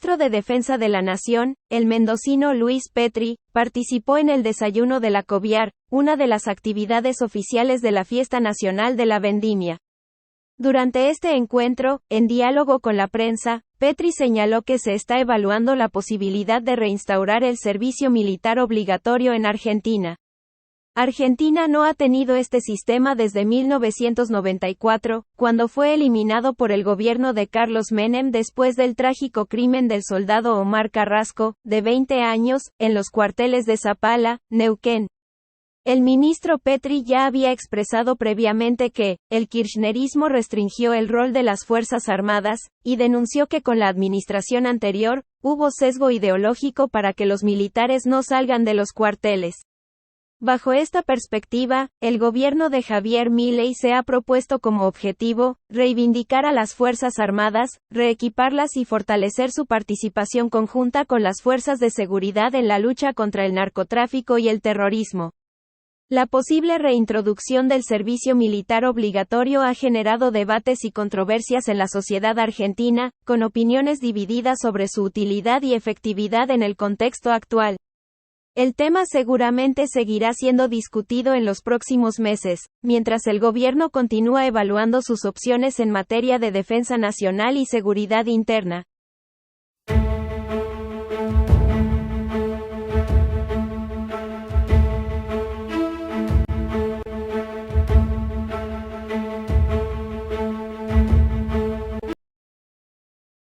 ministro de Defensa de la Nación, el mendocino Luis Petri, participó en el desayuno de la Coviar, una de las actividades oficiales de la Fiesta Nacional de la Vendimia. Durante este encuentro, en diálogo con la prensa, Petri señaló que se está evaluando la posibilidad de reinstaurar el servicio militar obligatorio en Argentina. Argentina no ha tenido este sistema desde 1994, cuando fue eliminado por el gobierno de Carlos Menem después del trágico crimen del soldado Omar Carrasco, de 20 años, en los cuarteles de Zapala, Neuquén. El ministro Petri ya había expresado previamente que, el kirchnerismo restringió el rol de las Fuerzas Armadas, y denunció que con la administración anterior, hubo sesgo ideológico para que los militares no salgan de los cuarteles. Bajo esta perspectiva, el gobierno de Javier Milei se ha propuesto como objetivo, reivindicar a las Fuerzas Armadas, reequiparlas y fortalecer su participación conjunta con las fuerzas de seguridad en la lucha contra el narcotráfico y el terrorismo. La posible reintroducción del servicio militar obligatorio ha generado debates y controversias en la sociedad argentina, con opiniones divididas sobre su utilidad y efectividad en el contexto actual. El tema seguramente seguirá siendo discutido en los próximos meses, mientras el gobierno continúa evaluando sus opciones en materia de defensa nacional y seguridad interna.